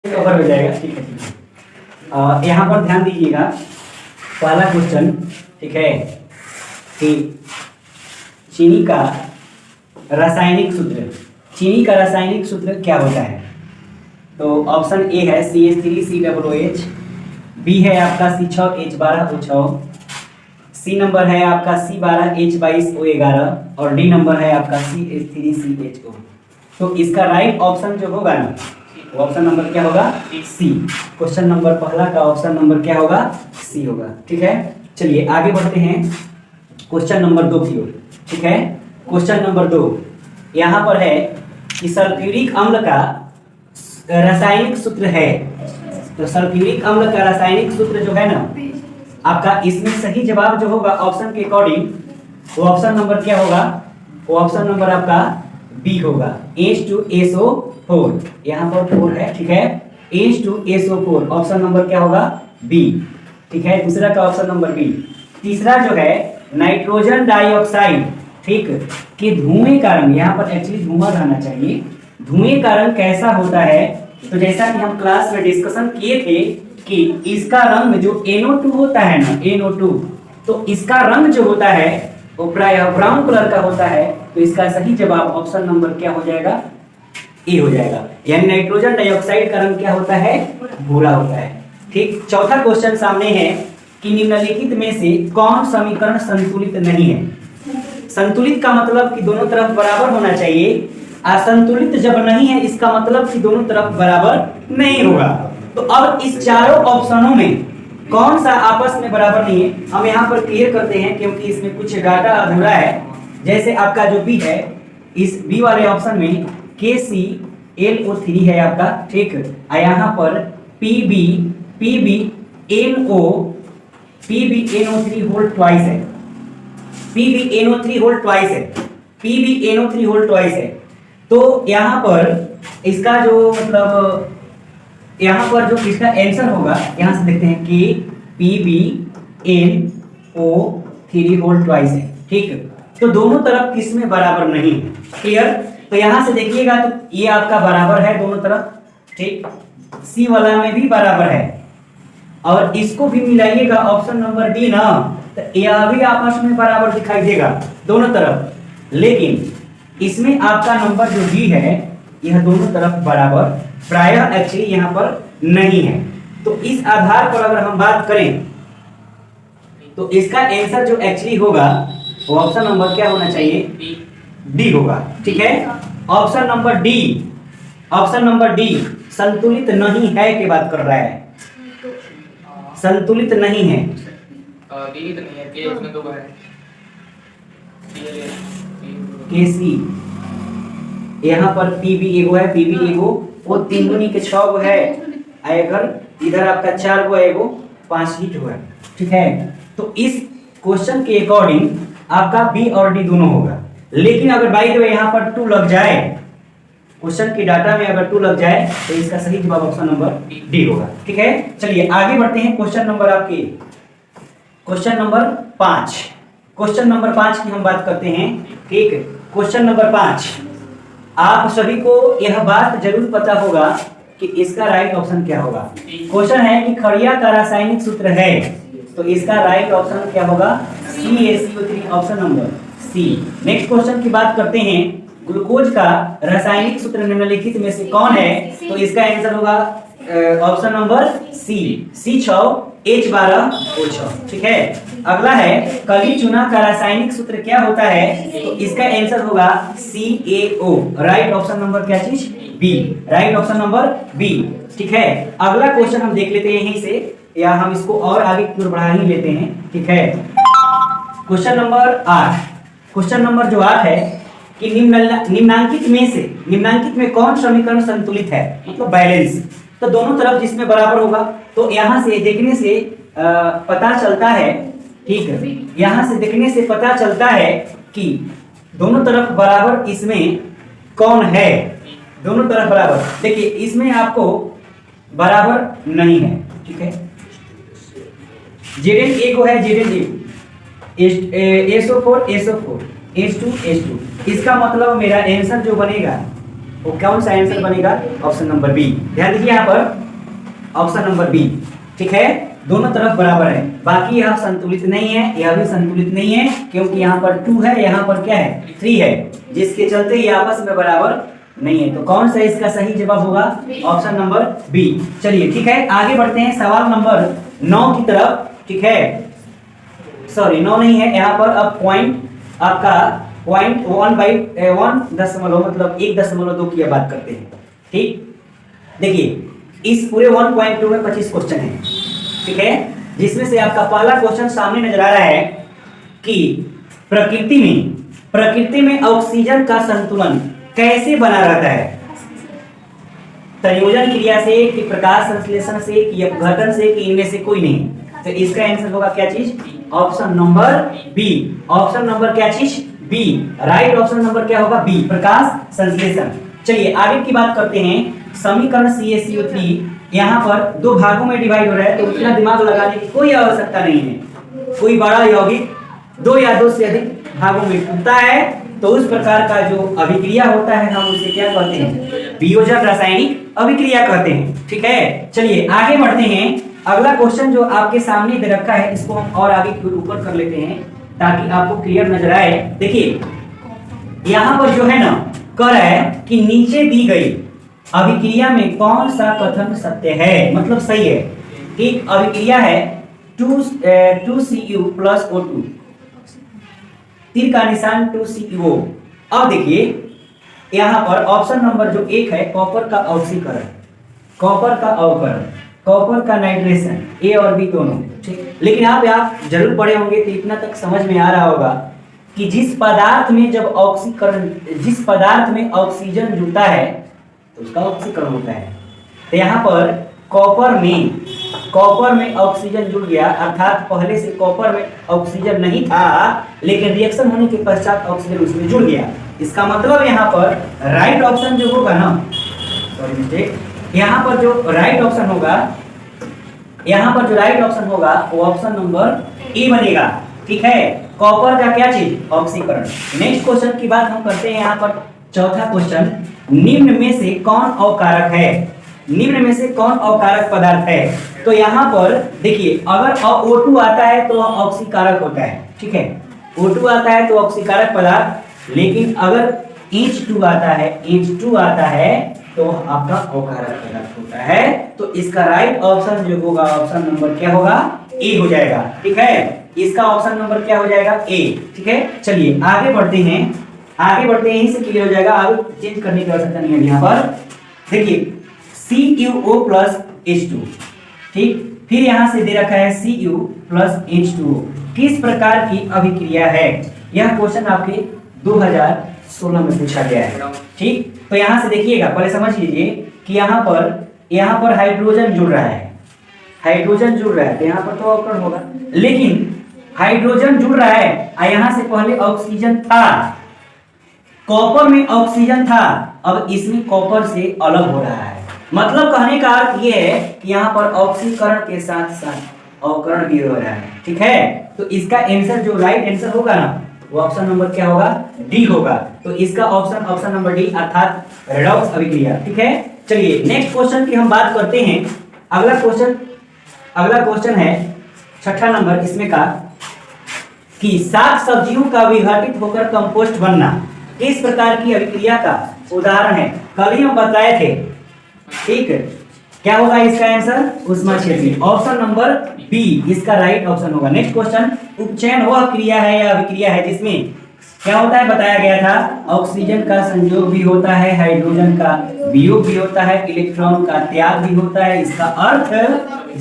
Cover हो जाएगा। ठीक है, ठीक है। यहाँ पर ध्यान दीजिएगा, पहला क्वेश्चन, ठीक है, कि चीनी का रासायनिक सूत्र, चीनी का रासायनिक सूत्र क्या होता है? तो ऑप्शन ए है CH3COOH, बी है आपका C6H12O6, सी नंबर है आपका C12H22O11 और डी नंबर है आपका CH3CHO। तो इसका राइट ऑप्शन जो होगा ना, ऑप्शन नंबर क्या होगा? सी। क्वेश्चन नंबर पहला का ऑप्शन नंबर क्या होगा? सी होगा। ठीक है, चलिए आगे बढ़ते हैं क्वेश्चन नंबर 2 की ओर। ठीक है, क्वेश्चन नंबर 2 यहाँ पर है कि सल्फ्यूरिक अम्ल का रासायनिक सूत्र है। तो सल्फ्यूरिक अम्ल का रासायनिक सूत्र जो है ना आपका, इसमें सही जवाब जो होगा ऑप्शन के अकॉर्डिंग, वो ऑप्शन नंबर क्या होगा? वो ऑप्शन नंबर आपका बी होगा, H2SO4। यहाँ पर 4 है, ठीक है, H2SO4 ऑप्शन नंबर क्या होगा? बी। ठीक है, दूसरा का ऑप्शन नंबर बी। तीसरा जो है नाइट्रोजन डाइऑक्साइड, ठीक, कि धुएं का रंग, यहाँ पर एक्चुअली धुआं रहना चाहिए, धुएं का रंग कैसा होता है? तो जैसा कि हम क्लास में डिस्कशन किए थे कि इसका रंग जो NO2 होता है ना, NO2, तो इसका रंग जो होता है वो प्रायः ब्राउन कलर का होता है। तो इसका सही जवाब ऑप्शन नंबर क्या हो जाएगा? ए हो जाएगा। यानी नाइट्रोजन डाइऑक्साइड का रंग क्या होता है? भूरा होता है। ठीक, चौथा क्वेश्चन सामने है कि निम्नलिखित में से कौन समीकरण संतुलित नहीं है? संतुलित का मतलब कि दोनों तरफ बराबर होना चाहिए, असंतुलित जब नहीं है इसका मतलब कि दोनों तरफ बराबर नहीं होगा। तो अब इस चारों ऑप्शनों में कौन सा आपस में बराबर नहीं है, हम यहाँ पर क्लियर करते हैं, क्योंकि इसमें कुछ डाटा अधूरा है। जैसे आपका जो बी है, इस बी वाले ऑप्शन में KClO3 है आपका, ठीक, यहाँ पर PbNO3 होल ट्वाइस है, PbNO3 होल ट्वाइस है, PbNO3 होल ट्वाइस है। तो यहाँ पर इसका जो मतलब, यहाँ पर जो इसका आंसर होगा, यहाँ से देखते हैं कि PbNO3 होल ट्वाइस है। ठीक, तो दोनों तरफ किसमें बराबर नहीं है? क्लियर? तो यहाँ से देखिएगा तो ये आपका बराबर है दोनों तरफ, ठीक, सी वाला में भी बराबर है, और इसको भी मिलाइएगा ऑप्शन नंबर डी ना, तो यह भी आपस में बराबर दिखाई देगा दोनों तरफ। लेकिन इसमें आपका नंबर जो डी है, यह दोनों तरफ बराबर प्रायः एक्चुअली यहाँ पर नहीं है। तो इस आधार पर अगर हम बात करें तो इसका आंसर जो एक्चुअली होगा वो ऑप्शन नंबर क्या होना चाहिए? डी होगा। ठीक है, option number D, option number D संतुलित नहीं है की बात कर रहा है, संतुलित नहीं है। डी तो नहीं है, के उसमें 2 है, KC, यहाँ पर PB एगो है, PB एगो, वो 3 दूनी के 6 गो है, अगर इधर आपका 4 गो एगो 5 ही जो है। ठीक है, तो इस क्वेश्चन के अकॉर्डिंग आपका बी और डी दोनों होगा। लेकिन अगर बाई द वे यहाँ पर 2 लग जाए, क्वेश्चन की डाटा में अगर 2 लग जाए तो इसका सही जवाब ऑप्शन नंबर डी होगा। ठीक है, चलिए आगे बढ़ते हैं क्वेश्चन नंबर आपके, क्वेश्चन नंबर 5। क्वेश्चन नंबर 5 की हम बात करते हैं। ठीक, क्वेश्चन नंबर 5, आप सभी को यह बात जरूर पता होगा कि इसका राइट ऑप्शन क्या होगा। क्वेश्चन है कि खड़िया का रासायनिक सूत्र है, तो इसका राइट ऑप्शन क्या होगा? CaCO3 option number C. Next question की बात करते हैं, ग्लूकोज का रासायनिक सूत्र निम्नलिखित में से कौन है? तो इसका आंसर होगा ऑप्शन नंबर सी, C6H12O6। ठीक है, अगला है कली चूना का रासायनिक सूत्र क्या होता है? तो इसका आंसर होगा CaO। राइट ऑप्शन नंबर क्या चीज? B, right option number B. ठीक है, अगला क्वेश्चन हम देख लेते हैं यहीं से, या हम इसको और आगे की ओर बढ़ा ही लेते हैं। ठीक है, क्वेश्चन नंबर 8, क्वेश्चन नंबर जो 8 है कि निम्नांकित में से, निम्नांकित में कौन समीकरण संतुलित है, मतलब बैलेंस? तो दोनों तरफ जिसमें बराबर होगा, तो यहाँ से देखने से पता चलता है, ठीक है, यहाँ से देखने से पता चलता है कि दोनों तरफ बराबर इसमें कौन है? दोनों तरफ बराबर, देखिए इसमें आपको बराबर नहीं है। ठीक है, Zn एक है, Zn SO4 SO4 H2 H2, इसका मतलब मेरा आंसर जो बनेगा वो कौन सा आंसर बनेगा? Option number B. ध्यान दीजिए यहाँ पर ऑप्शन नंबर बी, ठीक है। दोनों तरफ बराबर है, बाकी यह संतुलित नहीं है, यह भी संतुलित नहीं है, क्योंकि यहाँ पर 2 है, यहाँ पर क्या है 3 है, जिसके चलते ये आपस में बराबर नहीं है। तो कौन सा इसका सही जवाब होगा? Option number B. चलिए ठीक है, आगे बढ़ते हैं सवाल नंबर 9 की तरफ, ठीक है। सॉरी 9 नहीं है, यहाँ पर अब पॉइंट आपका पॉइंट 1/1 मतलब 1.2 की बात करते हैं, ठीक। देखिए इस पूरे 1.2 में 25 क्वेश्चन है, ठीक है, जिसमें से आपका पहला क्वेश्चन सामने नजर आ रहा है कि प्रकृति में ऑक्सीजन का संतुलन कैसे बना रहता है? संयोजन क्रिया से कि प्रकाश संश्लेषण से कि अपघटन से कि इनमें से कोई नहीं। तो इसका आंसर होगा क्या चीज? Option number B. Option number क्या चीज? बी। राइट ऑप्शन नंबर क्या होगा? बी, प्रकाश संश्लेषण। चलिए आगे की बात करते हैं। समीकरण CaCO3 यहाँ पर 2 भागों में डिवाइड हो रहा है, तो उतना दिमाग लगाने की कोई आवश्यकता नहीं है। कोई बड़ा यौगिक 2 या 2 से अधिक भागों में टूटता है, तो उस प्रकार का जो अभिक्रिया होता है हम उसे क्या कहते हैं? वियोजन रासायनिक अभिक्रिया कहते हैं, ठीक है। चलिए आगे बढ़ते हैं। अगला क्वेश्चन जो आपके सामने दे रखा है, इसको हम और आगे की ओर ऊपर कर लेते हैं ताकि आपको क्लियर नजर आए। देखिए यहाँ पर जो है ना, कह रहा है कि नीचे दी गई अभिक्रिया में कौन सा कथन सत्य है, मतलब सही है। एक अभिक्रिया है 2Cu प्लस O2, तीर का निशान 2CO। अब देखिए यहाँ पर ऑप्शन नंबर जो 1 है, कॉपर का ऑक्सीकरण, कॉपर का अवकरण, कॉपर का नाइट्रेशन, ए और बी दोनों, ठीक। लेकिन आप जरूर पढ़े होंगे तो इतना तक समझ में आ रहा होगा कि जिस पदार्थ में ऑक्सीजन जुड़ता है तो उसका ऑक्सीकरण होता है। तो यहाँ पर कॉपर में ऑक्सीजन जुड़ गया, अर्थात पहले से कॉपर में ऑक्सीजन नहीं था, लेकिन रिएक्शन होने के पश्चात ऑक्सीजन उसमें जुड़ गया। इसका मतलब यहाँ पर राइट ऑप्शन जो होगा ना, सॉरी मिस्टेक, यहाँ पर जो राइट ऑप्शन होगा वो ऑप्शन नंबर ए बनेगा, ठीक है। कॉपर का क्या चीज? ऑक्सीकरण। नेक्स्ट क्वेश्चन की बात हम करते हैं। यहाँ पर चौथा क्वेश्चन, निम्न में से कौन अवकारक है? निम्न में से कौन अवकारक पदार्थ है? तो यहाँ पर देखिए, अगर O2 आता है तो ऑक्सीकारक होता है, ठीक है। O2 आता है तो ऑक्सीकारक पदार्थ, लेकिन अगर H2 आता है तो आपका अवकारक पदार्थ होता है। तो इसका राइट ऑप्शन जो होगा, ऑप्शन नंबर क्या होगा? ए हो जाएगा, ठीक है। इसका ऑप्शन नंबर क्या हो जाएगा? ए, ठीक है। चलिए आगे बढ़ते हैं, यहीं से क्लियर हो जाएगा, आगे चेंज करने की आवश्यकता नहीं है। यहाँ पर देखिए CuO प्लस H2, ठीक। फिर यहाँ से दे रखा है Cu प्लस H2O, किस प्रकार की अभिक्रिया है? यह क्वेश्चन आपके 2016 में पूछा गया है, ठीक। तो यहाँ से देखिएगा, पहले समझ लीजिए कि यहाँ पर हाइड्रोजन जुड़ रहा है, तो यहाँ पर तो अवकरण होगा, लेकिन हाइड्रोजन जुड़ रहा है और यहाँ से पहले ऑक्सीजन था, कॉपर में ऑक्सीजन था, अब इसमें कॉपर से अलग हो रहा है। मतलब कहने का अर्थ यह है कि यहाँ पर ऑक्सीकरण के साथ साथ अवकरण भी हो रहा है, ठीक है। तो इसका आंसर जो राइट आंसर होगा ना, वो ऑप्शन नंबर क्या होगा? डी होगा। तो इसका ऑप्शन नंबर डी, अर्थात रेडॉक्स अभिक्रिया, ठीक है। चलिए नेक्स्ट क्वेश्चन की हम बात करते हैं। अगला क्वेश्चन है 6ठा नंबर इसमें का, कि साग सब्जियों का विघटित होकर कंपोस्ट बनना किस प्रकार की अभिक्रिया का उदाहरण है? कल ही हम बताए थे, ठीक है। क्या होगा इसका आंसर? ऊष्माक्षेपी। ऑप्शन नंबर बी इसका राइट ऑप्शन होगा। नेक्स्ट क्वेश्चन, उपचयन वह क्रिया है या अभिक्रिया है जिसमें क्या होता है? बताया गया था ऑक्सीजन का संयोग भी होता है, हाइड्रोजन का वियोग भी होता है, इलेक्ट्रॉन का त्याग भी होता है। इसका अर्थ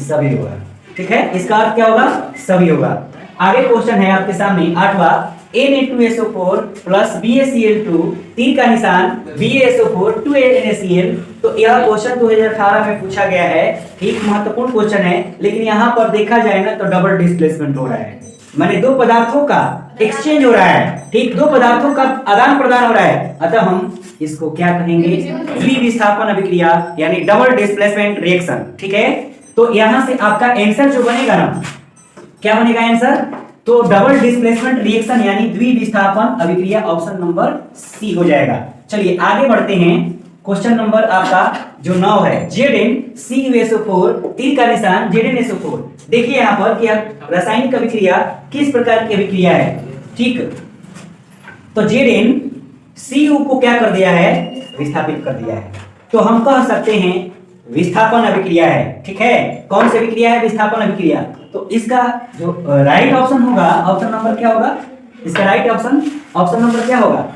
सभी होगा, ठीक है। इसका अर्थ क्या होगा? सभी होगा। आगे क्वेश्चन है आपके सामने 8वां, Na2SO4 प्लस BaCl2, तीर का निशान BaSO4 2NaCl। तो यह क्वेश्चन 2018 में पूछा गया है, ठीक, महत्वपूर्ण क्वेश्चन है। लेकिन यहाँ पर देखा जाए ना तो डबल डिस्प्लेसमेंट हो रहा है, माने 2 पदार्थों का एक्सचेंज हो रहा है, ठीक, 2 पदार्थों का आदान प्रदान हो रहा है। अतः हम इसको क्या कहेंगे? द्विविस्थापन अभिक्रिया, यानी डबल डिस्प्लेसमेंट रिएक्शन, ठीक है। तो यहाँ से आपका आंसर जो बनेगा ना, क्या बनेगा आंसर? तो डबल डिस्प्लेसमेंट रिएक्शन यानी द्विविस्थापन अभिक्रिया, ऑप्शन नंबर सी हो जाएगा। चलिए आगे बढ़ते हैं। क्वेश्चन नंबर आपका जो 9 है, ZnCuSO4 तीर का निशान ZnSO4। देखिए यहाँ पर कि रासायनिक अभिक्रिया किस प्रकार की अभिक्रिया है। ठीक, तो ZnCu को क्या कर दिया है, विस्थापित कर दिया है, तो हम कह सकते हैं विस्थापन अभिक्रिया है। ठीक है, कौन सी अभिक्रिया है, विस्थापन अभिक्रिया। तो इसका जो राइट ऑप्शन होगा, ऑप्शन नंबर क्या होगा, इसका राइट ऑप्शन नंबर क्या होगा,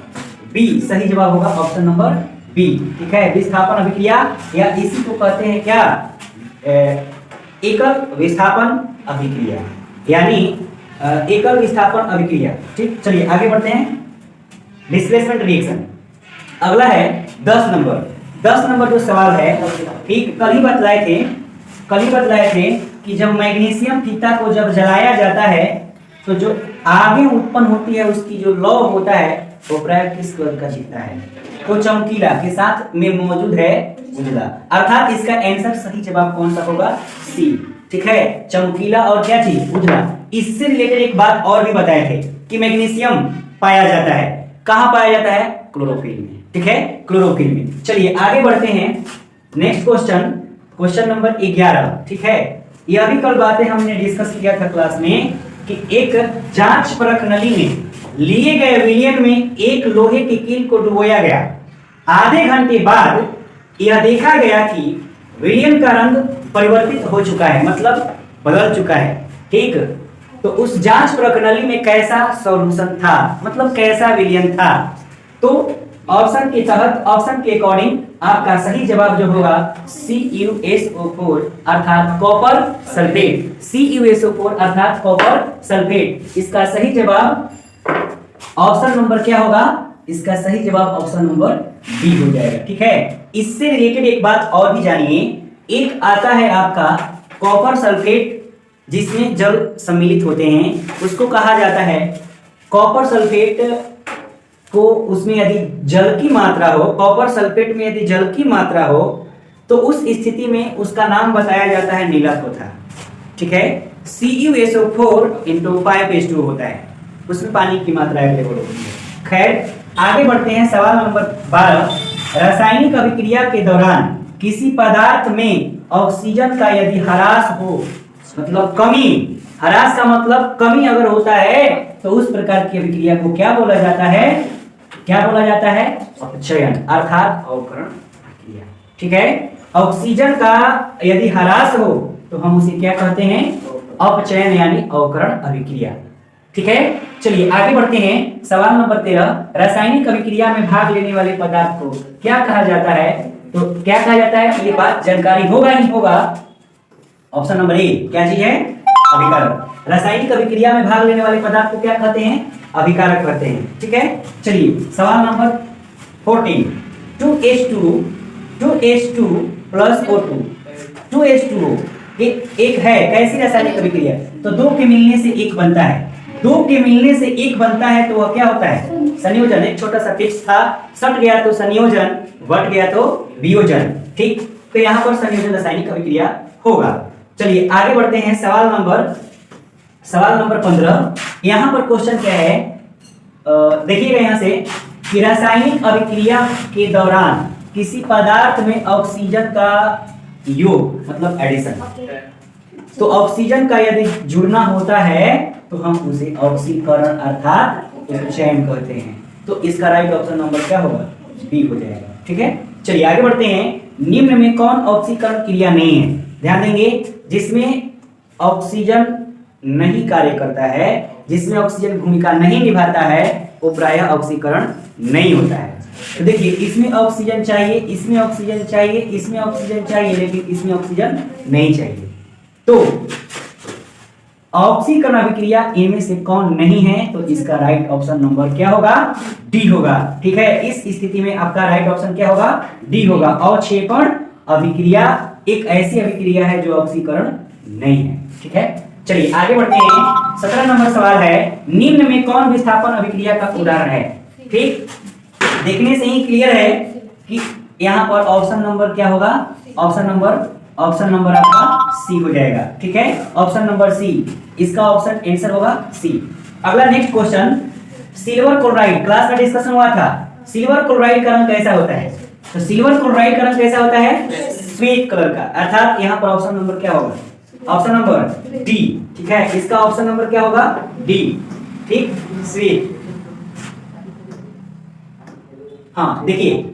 बी, सही जवाब होगा ऑप्शन नंबर बी। ठीक है, विस्थापन अभिक्रिया या इसी को कहते हैं क्या, एकल विस्थापन अभिक्रिया, यानी एकल विस्थापन अभिक्रिया। ठीक, चलिए आगे बढ़ते हैं। डिस्प्लेसमेंट रिएक्शन अगला है 10 नंबर जो सवाल है। ठीक, कल ही बतलाए थे कि जब मैग्नीशियम फीता को जब जलाया जाता है तो जो आगे उत्पन्न होती है उसकी जो लौ होता है वो प्राय किस कलर का दिखता है, तो चमकीला के साथ में मौजूद है उजला, अर्थात इसका आंसर सही जवाब कौन सा होगा, सी। ठीक है, चमकीला और क्या चीज, उजला। इससे रिलेटेड एक बात और भी बताए थे कि मैग्नीशियम पाया जाता है, कहां पाया जाता है, क्लोरोफिल में। ठीक है, क्लोरोफिल में। चलिए आगे बढ़ते हैं। Next question number 11। ठीक है, यह भी कल बातें हमने डिस्कस किया था क्लास में कि एक जांच परख नली में लिए गए विलयन में एक लोहे की कील को डुबोया गया। आधे घंटे बाद यह देखा गया कि विलयन का रंग परिवर्तित हो चुका है, मतलब बदल चुका है। ठीक, तो उस जांच परख नली में कैसा सॉल्यूशन था, मतलब कैसा विलयन था। तो ऑप्शन के तहत, ऑप्शन के अकॉर्डिंग आपका सही जवाब जो होगा CuSO4 अर्थात कॉपर सल्फेट। CuSO4 अर्थात कॉपर सल्फेट। इसका सही जवाब ऑप्शन नंबर क्या होगा, इसका सही जवाब ऑप्शन नंबर बी हो जाएगा। ठीक है, इससे रिलेटेड एक बात और भी जानिए। एक आता है आपका कॉपर सल्फेट जिसमें जल सम्मिलित होते हैं, उसको कहा जाता है कॉपर सल्फेट को, उसमें यदि जल की मात्रा हो, कॉपर सल्फेट में यदि जल की मात्रा हो तो उस स्थिति में उसका नाम बताया जाता है नीलत्वथा। ठीक है, CuSO4 × 5H2 होता है, उसमें पानी की मात्रा अवेलेबल होती है। खैर आगे बढ़ते हैं। सवाल नंबर 12, रासायनिक अभिक्रिया के दौरान किसी पदार्थ में ऑक्सीजन का यदि ह्रास हो, मतलब कमी, ह्रास का मतलब कमी अगर होता है तो उस प्रकार की अभिक्रिया को क्या बोला जाता है, क्या बोला जाता है, अपचयन अर्थात अवकरण अभिक्रिया। ठीक है, ऑक्सीजन का यदि ह्रास हो तो हम उसे क्या कहते हैं, अपचयन यानी अवकरण अभिक्रिया। ठीक है, चलिए आगे बढ़ते हैं। सवाल नंबर 13, रासायनिक अभिक्रिया में भाग लेने वाले पदार्थ को क्या कहा जाता है, तो क्या कहा जाता है, ये बात जानकारी होगा ही होगा। ऑप्शन नंबर ए क्या चीज है, अभिकारक। रासायनिक अभिक्रिया में भाग लेने वाले पदार्थ को क्या कहते हैं, अभिकारक कहते हैं। ठीक है, चलिए सवाल number 14, 2H2 plus O2, 2H2O एक है कैसी रासायनिक अभिक्रिया, तो दो के मिलने से एक बनता है, दो के मिलने से एक बनता है तो वह क्या होता है, संयोजन। एक छोटा सा टिप्स था, सट गया तो संयोजन, बट गया तो वियोजन। ठीक, तो यहाँ पर संयोजन रासायनिक अभिक्रिया होगा। चलिए आगे बढ़ते हैं। सवाल नंबर 15। यहाँ पर क्वेश्चन क्या है, देखिएगा यहाँ से कि रासायनिक अभिक्रिया के दौरान किसी पदार्थ में ऑक्सीजन का योग मतलब एडिशन, तो ऑक्सीजन का यदि जुड़ना होता है तो हम उसे ऑक्सीकरण अर्थात उपचयन कहते हैं। तो इसका राइट ऑप्शन नंबर क्या होगा, बी हो जाएगा। ठीक है, चलिए आगे बढ़ते हैं। निम्न में कौन ऑक्सीकरण क्रिया नहीं है, ध्यान देंगे, जिसमें ऑक्सीजन नहीं कार्य करता है, जिसमें ऑक्सीजन भूमिका नहीं निभाता है, वो प्रायः ऑक्सीकरण नहीं होता है। तो देखिए इसमें ऑक्सीजन चाहिए, इसमें ऑक्सीजन चाहिए, इसमें ऑक्सीजन चाहिए, लेकिन इसमें ऑक्सीजन नहीं चाहिए। तो ऑक्सीकरण अभिक्रिया इनमें से कौन नहीं है, तो इसका राइट ऑप्शन नंबर क्या होगा, डी होगा। ठीक है, इस स्थिति में आपका राइट ऑप्शन क्या होगा, डी होगा। अवक्षेपण अभिक्रिया एक ऐसी अभिक्रिया है जो ऑक्सीकरण नहीं है। ठीक है, चलिए आगे बढ़ते हैं। 17 नंबर सवाल है, निम्न में कौन विस्थापन अभिक्रिया का उदाहरण है। ठीक, देखने से ही क्लियर है कि यहाँ पर ऑप्शन नंबर क्या होगा, ऑप्शन नंबर आपका सी हो जाएगा। ठीक है, ऑप्शन नंबर सी, इसका ऑप्शन आंसर होगा सी। अगला next question, silver chloride, class में डिस्कशन हुआ था, सिल्वर क्लोराइड का रंग कैसा होता है, तो सिल्वर क्लोराइड का रंग कैसा होता है? श्वेत कलर का। अर्थात यहाँ पर ऑप्शन नंबर क्या होगा? Option number D. ठीक है, इसका ऑप्शन नंबर क्या होगा? डी। ठीक, श्वेत। हाँ देखिए,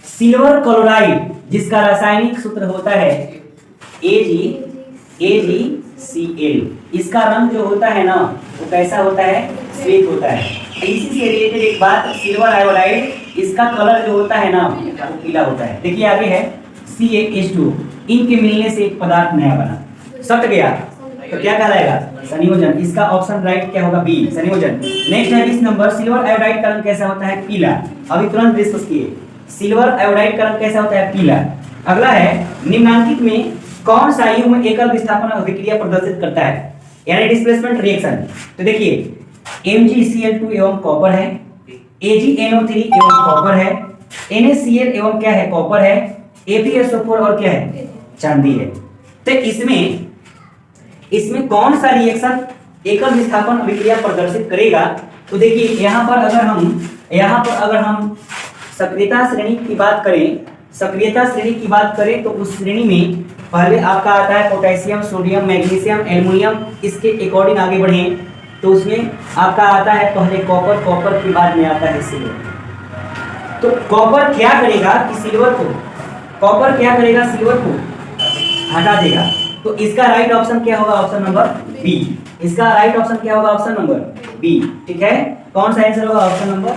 सिल्वर क्लोराइड जिसका रासायनिक सूत्र होता है AgCl, इसका रंग जो होता है ना वो कैसा होता है? श्वेत होता है। इसी से रिलेटेड एक बात, सिल्वर आयोडाइड, इसका कलर जो होता है ना वो पीला होता है। देखिए आगे है CaH2, इनके मिलने से एक पदार्थ नया बना, सट गया तो क्या कहलाएगा? संयोजन। इसका ऑप्शन राइट क्या होगा? बी, संयोजन। नेक्स्ट है 20 नंबर, सिल्वर आयोडाइड का रंग कैसा होता है? पीला। अभी तुरंत डिस्कस किए, सिल्वर आयोडाइड का रंग कैसा होता है? पीला। अगला है, निम्नलिखित में कौन सा युग्म एकल विस्थापन अभिक्रिया प्रदर्शित करता है, यानी डिस्प्लेसमेंट रिएक्शन? तो देखिए MgCl2 एवं कॉपर है, AgNO3 एवं कॉपर है, NaCl एवं क्या है? कॉपर है, ApSO4 और क्या है? चांदी है। तो इसमें कौन सा रिएक्शन एकल विस्थापन अभिक्रिया प्रदर्शित करेगा? तो देखिए यहाँ पर अगर हम सक्रियता श्रेणी की बात करें तो उस श्रेणी में पहले आपका आता है पोटेशियम, सोडियम, मैग्नीशियम, एल्युमिनियम। इसके अकॉर्डिंग आगे बढ़े तो उसमें आपका आता है पहले कॉपर के बाद में आता है सिल्वर। तो कॉपर क्या करेगा सिल्वर को हटा देगा। तो इसका राइट ऑप्शन क्या होगा? Option number B. इसका राइट ऑप्शन क्या होगा? Option number B. ठीक है, कौन सा आंसर होगा? Option number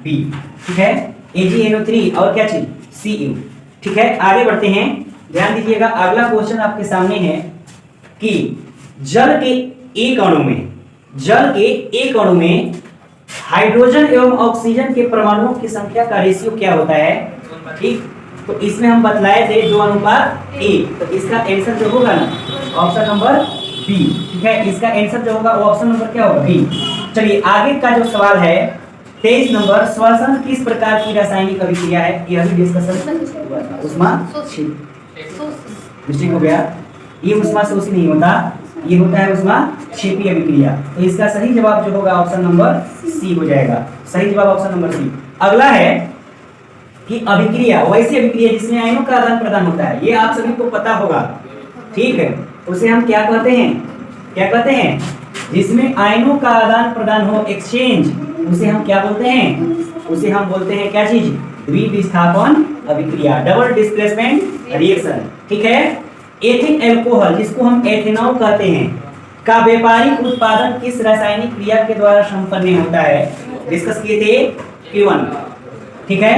B. ठीक है, AgNO3 और क्या चीज? Cu। ठीक है, आगे बढ़ते हैं, ध्यान दीजिएगा। अगला क्वेश्चन आपके सामने है कि जल के एक अणु में हाइड्रोजन एवं ऑक्सीजन के परमाणुओं की संख्या का रेशियो क्या होता है? ठीक, तो इसमें हम बतलाए थे 2:1। तो इसका आंसर जो होगा ना ऑप्शन नंबर बी। ठीक है, इसका आंसर जो होगा वो ऑप्शन नंबर क्या होगा? बी। चलिए आगे का जो सवाल है 23 नंबर, श्वसन किस प्रकार की रासायनिक अभिक्रिया है? यह भी डिस्कशन हुआ था। मिस्टेक हो गया, ये उष्माशोषी नहीं होता, ये होता है उष्माक्षेपी अभिक्रिया। तो इसका सही जवाब जो होगा ऑप्शन नंबर सी हो जाएगा। सही जवाब ऑप्शन नंबर सी। अगला है कि अभिक्रिया, वैसी अभिक्रिया जिसमें आयनों का आदान प्रदान होता है, ये आप सभी को पता होगा। ठीक है, उसे हम क्या कहते हैं? जिसमें आयनों का आदान प्रदान हो, एक्सचेंज, उसे हम क्या बोलते हैं? उसे हम बोलते हैं क्या चीज? द्विविस्थापन अभिक्रिया, डबल डिस्प्लेसमेंट रिएक्शन। ठीक है, एथिल एल्कोहल जिसको हम एथेनॉल कहते हैं का व्यापारिक उत्पादन किस रासायनिक क्रिया के द्वारा संपन्न होता है? डिस्कस किए थे Q1। ठीक है,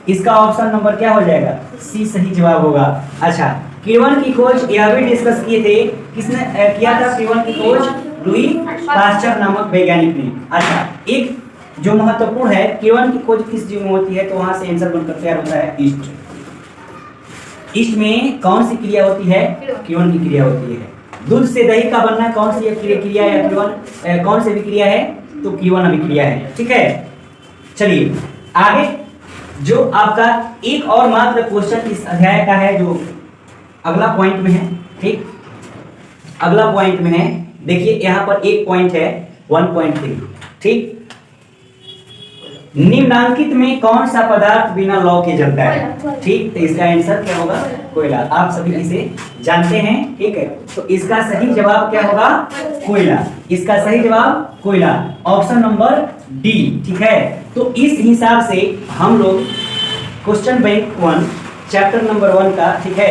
इसका ऑप्शन नंबर क्या हो जाएगा? सी सही जवाब होगा। अच्छा, Q1 की खोज यह भी डिस्कस किए थे, किसने किया था Q1 की खोज? लुई पास्चर नामक वैज्ञानिक ने। अच्छा, एक जो महत्वपूर्ण है, Q1 की खोज किस जीव में होती है? तो वहां से आंसर बनकर तैयार होता है ईस्ट। ईस्ट में कौन सी क्रिया होती है? Q1 की क्रिया होती है। दूध से दही का बनना कौन सी क्रिया है? Q1 कौन सी अभिक्रिया है? तो Q1 अभिक्रिया है। ठीक है, चलिए आगे जो आपका एक और मात्र क्वेश्चन इस अध्याय का है, जो अगला पॉइंट में है। ठीक, अगला पॉइंट में है, देखिए यहाँ पर एक पॉइंट है 1.3। ठीक, निम्नलिखित में कौन सा पदार्थ बिना लौ के जलता है? ठीक, तो इसका आंसर क्या होगा? कोयला। आप सभी इसे जानते हैं। ठीक है, तो इसका सही जवाब क्या होगा? कोयला। इसका सही जवाब कोयला, ऑप्शन नंबर डी। ठीक है, तो इस हिसाब से हम लोग क्वेश्चन बैंक 1 चैप्टर नंबर 1 का, ठीक है,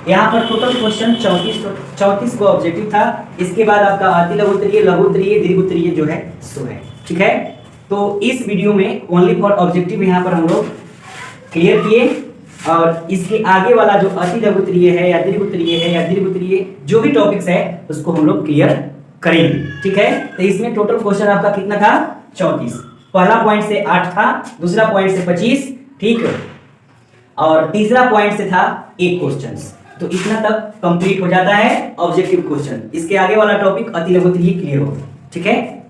यहाँ पर टोटल क्वेश्चन 34 को ऑब्जेक्टिव था। इसके बाद आपका अति लघु उत्तरीय, लघु उत्तरीय, दीर्घ उत्तरीय जो है सो है। ठीक है, तो इस वीडियो में ओनली फॉर ऑब्जेक्टिव यहाँ पर हम लोग क्लियर किए, और इसके आगे वाला जो अति लघु उत्तरीय है या दीर्घ उत्तरीय है या दीर्घ उत्तरीय जो भी टॉपिक्स है उसको हम लोग क्लियर करेंगे। ठीक है, तो इसमें टोटल क्वेश्चन आपका कितना था? 34। पहला पॉइंट से 8 था, दूसरा पॉइंट से 25, ठीक, और तीसरा पॉइंट से था 1 क्वेश्चन। तो इतना तक कंप्लीट हो जाता है ऑब्जेक्टिव क्वेश्चन। इसके आगे वाला टॉपिक अति लघु उत्तरीय क्लियर होगा। ठीक है।